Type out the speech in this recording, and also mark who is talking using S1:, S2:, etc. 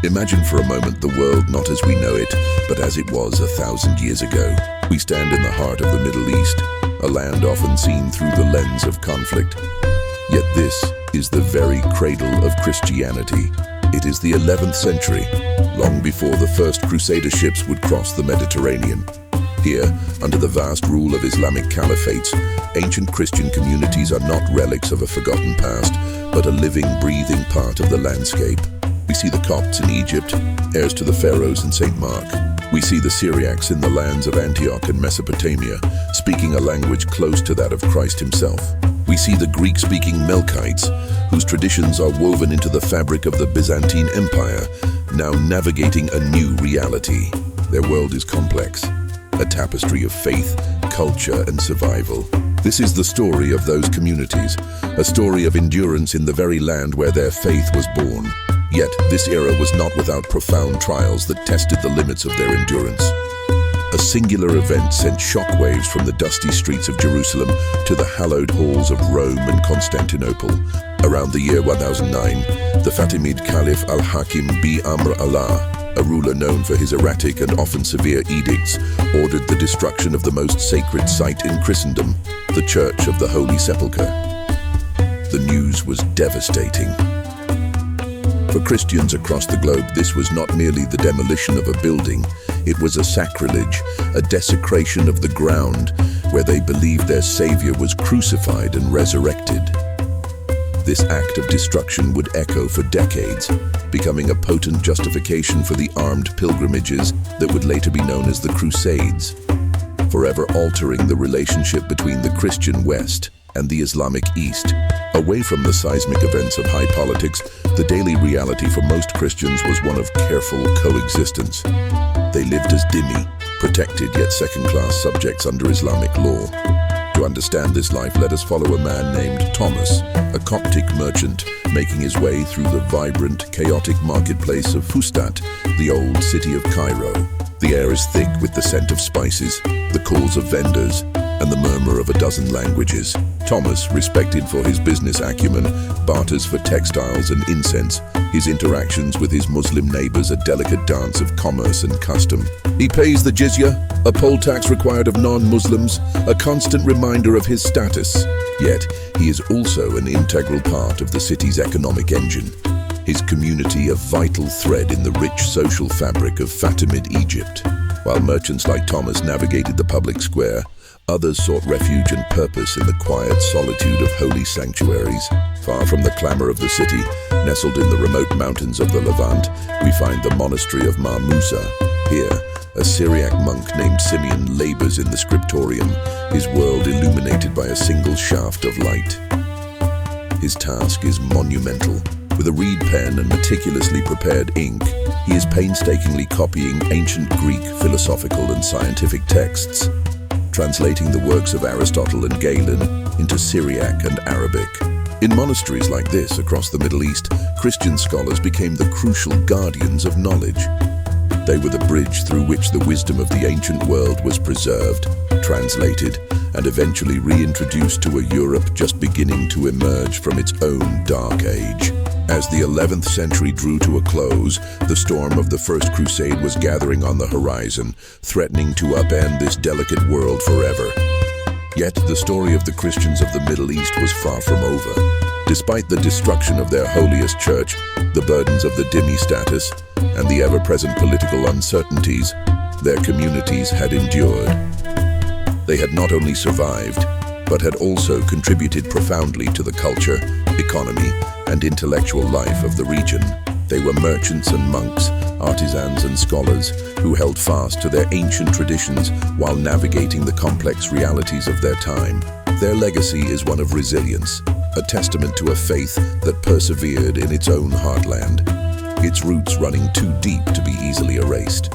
S1: Imagine for a moment the world not as we know it, but as it was 1,000 years ago. We stand in the heart of the Middle East, a land often seen through the lens of conflict. Yet this is the very cradle of Christianity. It is the 11th century, long before the first Crusader ships would cross the Mediterranean. Here, under the vast rule of Islamic caliphates, ancient Christian communities are not relics of a forgotten past, but a living, breathing part of the landscape. We see the Copts in Egypt, heirs to the pharaohs in St. Mark. We see the Syriacs in the lands of Antioch and Mesopotamia, speaking a language close to that of Christ himself. We see the Greek-speaking Melkites, whose traditions are woven into the fabric of the Byzantine Empire, now navigating a new reality. Their world is complex, a tapestry of faith, culture, and survival. This is the story of those communities, a story of endurance in the very land where their faith was born. Yet, this era was not without profound trials that tested the limits of their endurance. A singular event sent shockwaves from the dusty streets of Jerusalem to the hallowed halls of Rome and Constantinople. Around the year 1009, the Fatimid Caliph Al-Hakim bi-Amr Allah, a ruler known for his erratic and often severe edicts, ordered the destruction of the most sacred site in Christendom, the Church of the Holy Sepulchre. The news was devastating. For Christians across the globe, this was not merely the demolition of a building, it was a sacrilege, a desecration of the ground where they believed their Savior was crucified and resurrected. This act of destruction would echo for decades, becoming a potent justification for the armed pilgrimages that would later be known as the Crusades, forever altering the relationship between the Christian West and the Islamic East. Away from the seismic events of high politics, the daily reality for most Christians was one of careful coexistence. They lived as dhimmi, protected yet second-class subjects under Islamic law. To understand this life, let us follow a man named Thomas, a Coptic merchant, making his way through the vibrant, chaotic marketplace of Fustat, the old city of Cairo. The air is thick with the scent of spices, the calls of vendors, and the murmur of a dozen languages. Thomas, respected for his business acumen, barters for textiles and incense, his interactions with his Muslim neighbors a delicate dance of commerce and custom. He pays the jizya, a poll tax required of non-Muslims, a constant reminder of his status. Yet, he is also an integral part of the city's economic engine, his community a vital thread in the rich social fabric of Fatimid Egypt. While merchants like Thomas navigated the public square, others sought refuge and purpose in the quiet solitude of holy sanctuaries. Far from the clamor of the city, nestled in the remote mountains of the Levant, we find the monastery of Mar Musa. Here, a Syriac monk named Simeon labors in the scriptorium, his world illuminated by a single shaft of light. His task is monumental. With a reed pen and meticulously prepared ink, he is painstakingly copying ancient Greek philosophical and scientific texts, translating the works of Aristotle and Galen into Syriac and Arabic. In monasteries like this across the Middle East, Christian scholars became the crucial guardians of knowledge. They were the bridge through which the wisdom of the ancient world was preserved, translated, and eventually reintroduced to a Europe just beginning to emerge from its own dark age. As the 11th century drew to a close, the storm of the First Crusade was gathering on the horizon, threatening to upend this delicate world forever. Yet the story of the Christians of the Middle East was far from over. Despite the destruction of their holiest church, the burdens of the dhimmi status, and the ever-present political uncertainties, their communities had endured. They had not only survived, but had also contributed profoundly to the culture, economy, and intellectual life of the region. They were merchants and monks, artisans and scholars who held fast to their ancient traditions while navigating the complex realities of their time. Their legacy is one of resilience, a testament to a faith that persevered in its own heartland, its roots running too deep to be easily erased.